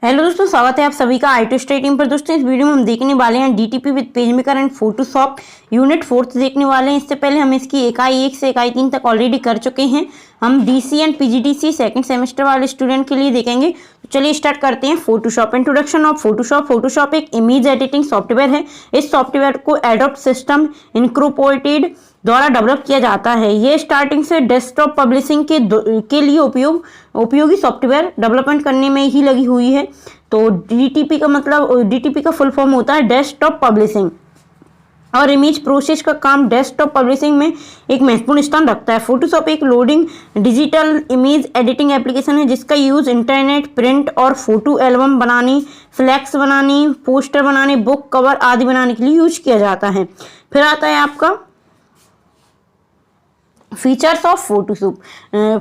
Hello दोस्तों, स्वागत है आप सभी का आई टू स्टडी टीम पर। दोस्तों, इस वीडियो में हम देखने वाले हैं DTP with page maker and Photoshop unit 4 देखने वाले हैं। इससे पहले हम इसकी इकाई 1 से इकाई 3 तक ऑलरेडी कर चुके हैं। हम DC and PGDC second semester वाले स्टूडेंट के लिए देखेंगे। तो चलिए स्टार्ट करते हैं। Photoshop, introduction of Photoshop. Photoshop एक इमेज एडिटिंग सॉफ्टवेयर है। इस सॉफ्टवेयर को एडोब सिस्टम इनकॉर्पोरेटेड द्वारा डेवलप किया जाता है। ये स्टार्टिंग से डेस्कटॉप पब्लिशिंग के लिए उपयोगी सॉफ्टवेयर डेवलपमेंट करने में ही लगी हुई है। तो डीटीपी का मतलब, डीटीपी का फुल फॉर्म होता है डेस्कटॉप पब्लिशिंग, और इमेज प्रोसेस का काम डेस्कटॉप पब्लिशिंग में एक महत्वपूर्ण स्थान रखता है। फोटोशॉप एक loading digital image editing application है जिसका यूज इंटरनेट, प्रिंट और फोटो एल्बम बनाने, फ्लैक्स बनाने, पोस्टर बनाने, बुक कवर आदि बनाने के लिए यूज किया जाता है। फिर आता है आपका फीचर्स ऑफ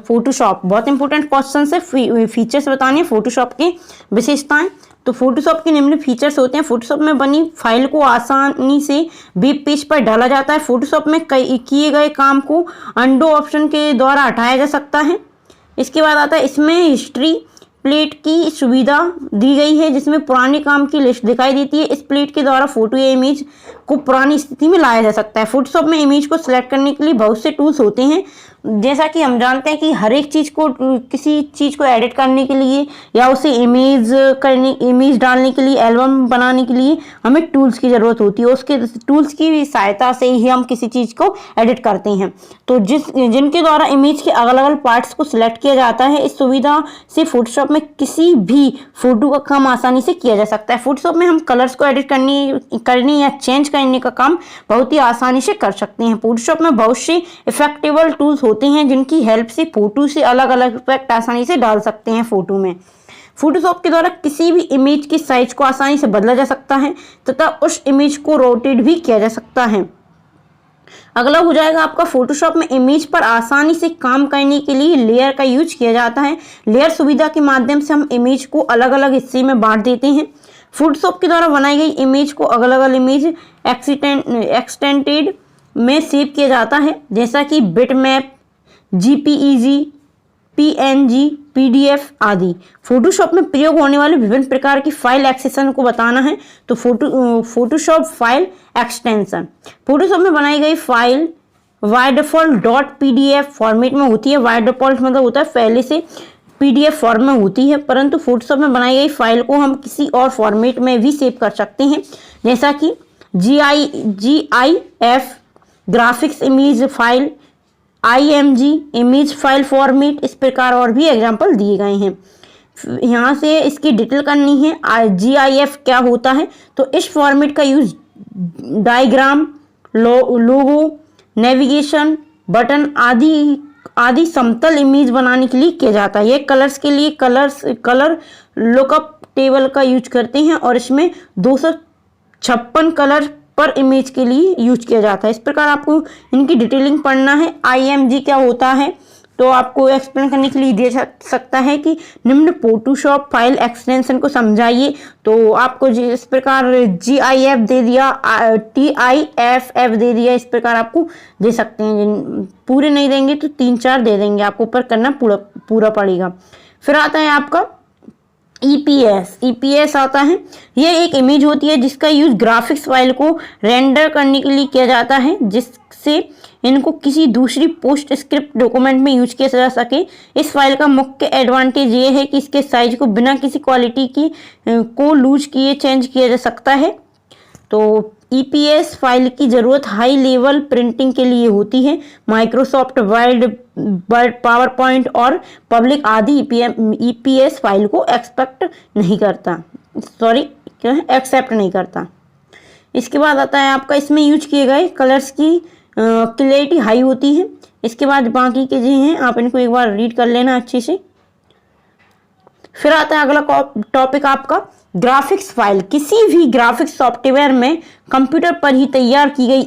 फोटोशॉप। बहुत इंपॉर्टेंट क्वेश्चन है, फीचर्स बताने हैं फोटोशॉप की विशेषताएं। तो फोटोशॉप के निम्न फीचर्स होते हैं। फोटोशॉप में बनी फाइल को आसानी से वेब पेज पर डाला जाता है। फोटोशॉप में किए गए काम को अंडो ऑप्शन के द्वारा हटाया जा सकता है। इसके बाद आता है इसमें हिस्ट्री प्लेट की सुविधा दी गई है जिसमें पुराने काम की लिस्ट दिखाई देती है। इस प्लेट के द्वारा फोटो या इमेज को पुरानी स्थिति में लाया जा सकता है। फोटोशॉप में इमेज को सिलेक्ट करने के लिए बहुत से टूल्स होते हैं। जैसा कि हम जानते हैं कि हर एक चीज़ को, किसी चीज़ को एडिट करने के लिए या उसे इमेज डालने के लिए, एल्बम बनाने के लिए हमें टूल्स की ज़रूरत होती है। उसके टूल्स की सहायता से ही हम किसी चीज़ को एडिट करते हैं। तो जिनके द्वारा इमेज के अलग अलग पार्ट्स को सिलेक्ट किया जाता है। इस सुविधा से फोटोशॉप में किसी भी फोटो का काम आसानी से किया जा सकता है। फोटोशॉप में हम कलर्स को एडिट करने या चेंज करने का काम बहुत ही आसानी से कर सकते हैं। फोटोशॉप में बहुत से इफेक्टेबल टूल्स होते हैं जिनकी हेल्प से फोटो से अलग अलग इफेक्ट आसानी से डाल सकते हैं फोटो में। फोटोशॉप के द्वारा किसी भी इमेज की साइज को आसानी से बदला जा सकता है तथा उस इमेज को रोटेट भी किया जा सकता है। अगला हो जाएगा आपका फोटोशॉप में इमेज पर आसानी से काम करने के लिए लेयर का यूज किया जाता है। लेयर सुविधा के माध्यम से हम इमेज को अलग अलग हिस्से में बांट देते हैं। फोटोशॉप के द्वारा बनाई गई इमेज को अलग अलग इमेज एक्सटेंडेड में सेव किया जाता है, जैसा कि बिटमैप, जीपीईजी, पीएनजी, पीडीएफ आदि। फोटोशॉप में प्रयोग होने वाले विभिन्न प्रकार की फाइल एक्सटेंशन को बताना है। तो फोटोशॉप फाइल एक्सटेंशन। फोटोशॉप में बनाई गई file by default .pdf format में होती है। बाय डिफॉल्ट मतलब होता है पहले से पीडीएफ फॉर्म में होती है, परंतु फोटोशॉप में बनाई गई फाइल को हम किसी और फॉर्मेट में भी सेव कर सकते हैं, जैसा कि GIF graphics image file, IMG image file format, इस प्रकार और भी एग्जाम्पल दिए गए हैं। यहाँ से इसकी डिटेल करनी है। GIF क्या होता है, तो इस फॉर्मेट का यूज डायग्राम, लोगो, नेविगेशन, बटन आदि समतल इमेज बनाने के लिए किया जाता है। ये कलर्स के लिए कलर लुकअप टेबल का यूज करते हैं और इसमें 256 कलर पर इमेज के लिए यूज किया जाता है। इस प्रकार आपको इनकी डिटेलिंग पढ़ना है। IMG क्या होता है, तो आपको एक्सप्लेन करने के लिए दे सकता है कि निम्न फोटोशॉप फाइल एक्सटेंशन को समझाइए। तो आपको इस प्रकार GIF दे दिया, TIFF दे दिया, इस प्रकार आपको दे सकते हैं। पूरे नहीं देंगे तो 3-4 दे देंगे, आपको ऊपर करना पूरा पड़ेगा। फिर आता है आपका EPS आता है। यह एक इमेज होती है जिसका यूज ग्राफिक्स फाइल को रेंडर करने के लिए किया जाता है, जिससे इनको किसी दूसरी पोस्ट स्क्रिप्ट डॉक्यूमेंट में यूज किया जा सके। इस फाइल का मुख्य एडवांटेज ये है कि इसके साइज को बिना किसी क्वालिटी की को लूज किए चेंज किया जा सकता है। तो EPS फाइल की ज़रूरत हाई लेवल प्रिंटिंग के लिए होती है। माइक्रोसॉफ्ट वर्ड, पावरपॉइंट और पब्लिक आदि EPS फाइल को एक्सेप्ट नहीं करता। इसके बाद आता है आपका, इसमें यूज किए गए कलर्स की क्लैरिटी हाई होती है। इसके बाद बाकी के जो हैं आप इनको एक बार रीड कर लेना अच्छे से। फिर आता है अगला टॉपिक आपका ग्राफिक्स फाइल। किसी भी ग्राफिक्स सॉफ्टवेयर में कंप्यूटर पर ही तैयार की गई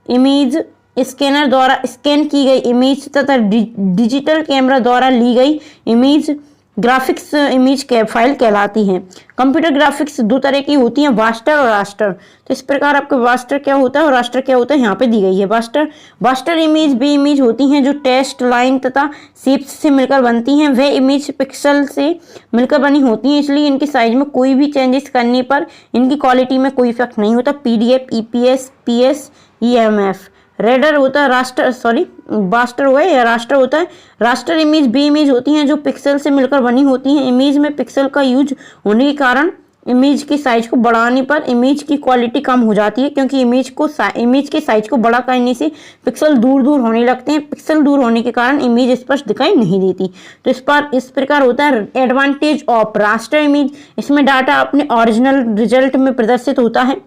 इमेज स्कैनर द्वारा स्कैन की गई इमेज तथा डिजिटल कैमरा द्वारा ली गई इमेज ग्राफिक्स इमेज फाइल कहलाती हैं। कंप्यूटर ग्राफिक्स दो तरह की होती हैं, वास्टर और रास्टर। तो इस प्रकार आपको वास्टर क्या होता है और रास्टर क्या होता है यहाँ पे दी गई है। वास्टर इमेज वे इमेज होती हैं जो टेक्स्ट, लाइन तथा शेप्स से मिलकर बनती हैं। वे इमेज पिक्सल से मिलकर बनी होती हैं, इसलिए इनकी साइज में कोई भी चेंजेस करने पर इनकी क्वालिटी में कोई इफेक्ट नहीं होता। PDF, EPS, PS, EMF। Raider होता है बास्टर हुआ या रास्टर होता है। रास्टर इमेज बी इमेज होती हैं जो पिक्सल से मिलकर बनी होती हैं। इमेज में पिक्सल का यूज होने के कारण इमेज की साइज को बढ़ाने पर इमेज की क्वालिटी कम हो जाती है, क्योंकि इमेज के साइज को बड़ा करने से पिक्सल दूर दूर होने लगते हैं। पिक्सल दूर होने के कारण इमेज स्पष्ट दिखाई नहीं देती। तो इस प्रकार होता है एडवांटेज ऑफ रास्टर इमेज। इसमें डाटा अपने ओरिजिनल रिजल्ट में प्रदर्शित होता है।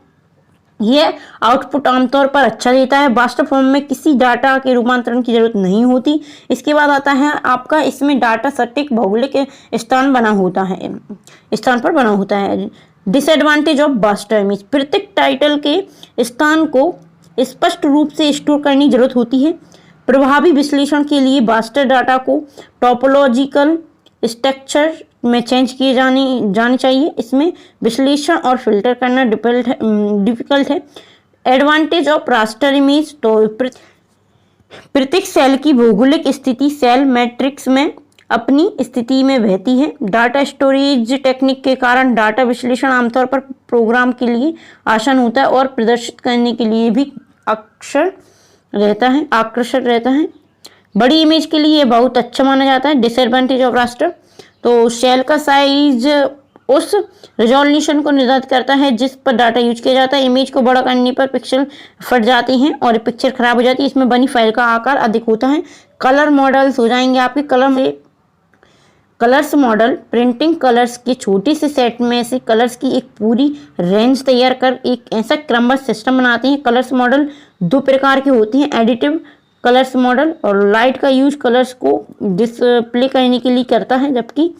यह आउटपुट आमतौर पर अच्छा देता है। वास्तव फॉर्म में किसी डाटा के रूपांतरण की जरूरत नहीं होती। इसके बाद आता है आपका, इसमें डाटा सटीक भौगोलिक स्थान पर बना होता है। Disadvantage of वास्टर image. प्रत्येक टाइटल के स्थान को स्पष्ट रूप से स्टोर करने की जरूरत होती है। प्रभावी विश्लेषण के लिए वास्टर डाटा को टोपोलॉजिकल स्ट्रक्चर में चेंज किए जाने चाहिए। इसमें विश्लेषण और फिल्टर करना डिफिकल्ट है। Advantage of raster image. तो प्रत्येक सेल की भौगोलिक स्थिति सेल मैट्रिक्स में अपनी स्थिति में बहती है। डाटा स्टोरेज टेक्निक के कारण डाटा विश्लेषण आमतौर पर प्रोग्राम के लिए आसान होता है और प्रदर्शित करने के लिए भी आकर्षक रहता है। बड़ी इमेज के लिए बहुत अच्छा माना जाता है। Disadvantage of raster. तो सेल का साइज उस रिजोल्यूशन को निर्धारित करता है जिस पर डाटा यूज किया जाता है। इमेज को बड़ा करने पर पिक्सल फट जाती हैं और पिक्चर खराब हो जाती है। इसमें बनी फाइल का आकार अधिक होता है। कलर मॉडल्स हो जाएंगे आपके। कलर्स मॉडल प्रिंटिंग कलर्स के छोटे से सेट में से कलर्स की एक पूरी रेंज तैयार कर एक ऐसा क्रमबद्ध सिस्टम बनाते हैं। कलर्स मॉडल दो प्रकार के होती हैं, एडिटिव कलर्स मॉडल और लाइट का यूज कलर्स को डिस्प्ले करने के लिए करता है, जबकि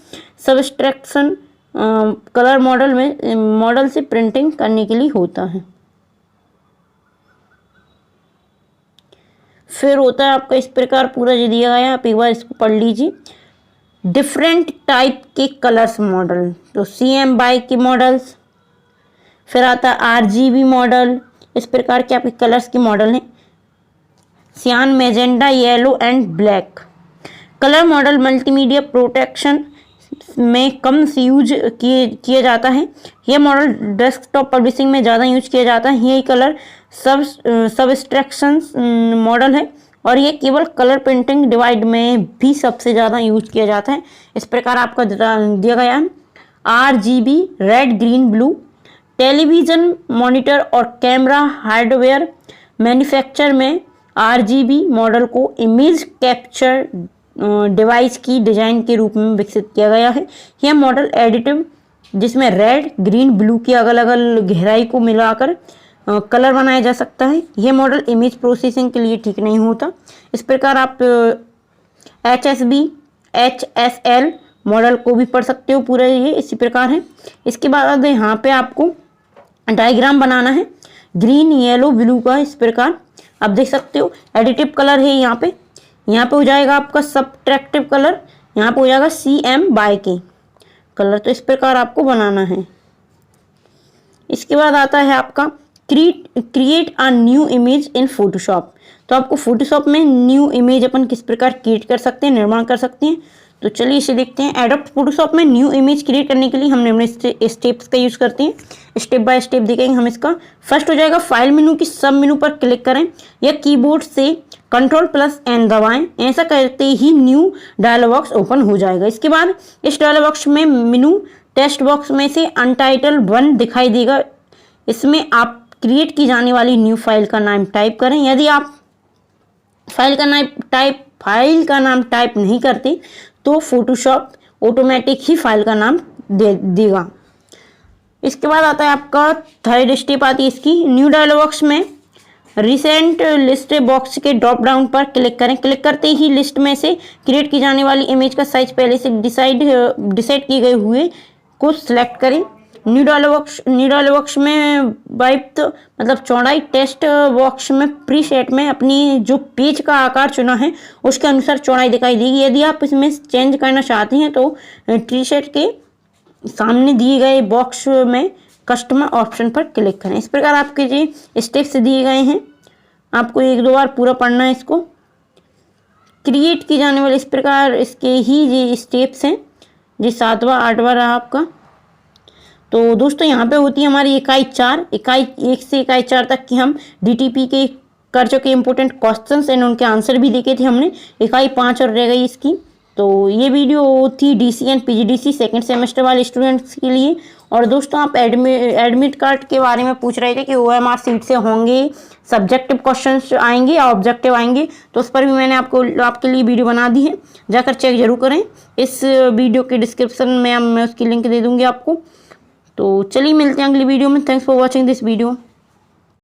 सब्सट्रैक्शन कलर मॉडल से प्रिंटिंग करने के लिए होता है। फिर होता है आपका इस प्रकार पूरा जो दिया गया है, आप एक बार इसको पढ़ लीजिए। डिफरेंट टाइप के कलर्स मॉडल। तो CMYK के मॉडल्स। फिर आता है RGB मॉडल। इस प्रकार के आपके कलर्स के मॉडल हैं। सियान, मैजेंडा, yellow and black. Colour model multimedia protection में कम से यूज किया जाता है। यह मॉडल डेस्कटॉप पब्लिशिंग में ज़्यादा यूज किया जाता है। यही कलर सब्सट्रैक्शन मॉडल है और ये केवल कलर प्रिंटिंग डिवाइड में भी सबसे ज़्यादा यूज किया जाता है। इस प्रकार आपका दिया गया है। RGB red, green, blue. Television, monitor और कैमरा हार्डवेयर मैन्युफैक्चर में RGB मॉडल को इमेज कैप्चर डिवाइस की डिज़ाइन के रूप में विकसित किया गया है। यह मॉडल एडिटिव जिसमें रेड, ग्रीन, ब्लू की अलग अलग गहराई को मिलाकर कलर बनाया जा सकता है। यह मॉडल इमेज प्रोसेसिंग के लिए ठीक नहीं होता। इस प्रकार आप HSB, HSL मॉडल को भी पढ़ सकते हो। पूरा ये इसी प्रकार है। इसके बाद यहाँ पे आपको डायग्राम बनाना है ग्रीन, येलो, ब्लू का। इस प्रकार आप देख सकते हो। एडिटिव कलर है यहाँ पे हो जाएगा आपका सब्ट्रैक्टिव कलर। यहाँ पे हो जाएगा CMYK कलर। तो इस प्रकार आपको बनाना है। इसके बाद आता है आपका create a new image in Photoshop. तो आपको फोटोशॉप में न्यू इमेज अपन किस प्रकार क्रिएट कर सकते हैं, निर्माण कर सकते हैं। तो चलिए इसे देखते हैं। एडोब फोटोशॉप में न्यू इमेज क्रिएट करने के लिए हम निम्न स्टेप्स का यूज़ करते हैं। स्टेप बाय स्टेप देखेंगे हम इसका। फर्स्ट हो जाएगा फाइल मेनू की सब मेनू पर क्लिक करें या कीबोर्ड से Ctrl+N दबाएं। ऐसा करते ही न्यू डायलॉग बॉक्स ओपन हो जाएगा। इसके बाद इस डायलॉग बॉक्स में मेनू टेक्स्ट बॉक्स में से अनटाइटल 1 दिखाई देगा। इसमें आप क्रिएट की जाने वाली न्यू फाइल का नाम टाइप करें। यदि आप फाइल का नाम टाइप नहीं करते तो फोटोशॉप ऑटोमेटिक ही फाइल का नाम देगा। इसके बाद आता है आपका थर्ड स्टेप आती है इसकी। न्यू डायलॉग बॉक्स में रिसेंट लिस्ट बॉक्स के ड्रॉप डाउन पर क्लिक करें। क्लिक करते ही लिस्ट में से क्रिएट की जाने वाली इमेज का साइज पहले से डिसाइड किए गए हुए को सिलेक्ट करें। नीडल बॉक्स में वाइप मतलब चौड़ाई टेस्ट बॉक्स में प्री सेट में अपनी जो पेज का आकार चुना है उसके अनुसार चौड़ाई दिखाई देगी। यदि आप इसमें चेंज करना चाहते हैं तो प्री सेट के सामने दिए गए बॉक्स में कस्टमर ऑप्शन पर क्लिक करें। इस प्रकार आपके जो स्टेप्स दिए गए हैं आपको 1-2 बार पूरा पढ़ना है। इसको क्रिएट की जाने वाले इस प्रकार इसके ही ये स्टेप्स हैं। ये 7वां 8वां रहा आपका। तो दोस्तों यहाँ पे होती है हमारी इकाई 4, इकाई 1 से इकाई 4 तक की हम DTP के कर चुके इम्पोर्टेंट क्वेश्चंस एंड उनके आंसर भी देखे थे हमने। इकाई 5 और रह गई इसकी। तो ये वीडियो थी DC and PGDC second semester वाले स्टूडेंट्स के लिए। और दोस्तों आप एडमिट कार्ड के बारे में पूछ रहे थे कि OMR सीट से होंगे सब्जेक्टिव क्वेश्चंस आएंगे या ऑब्जेक्टिव आएंगे, तो उस पर भी मैंने आपके लिए वीडियो बना दी है, जाकर चेक जरूर करें। इस वीडियो के डिस्क्रिप्शन में मैं उसकी लिंक दे दूँगी आपको। तो चलिए मिलते हैं अगली वीडियो में। Thanks for watching this video.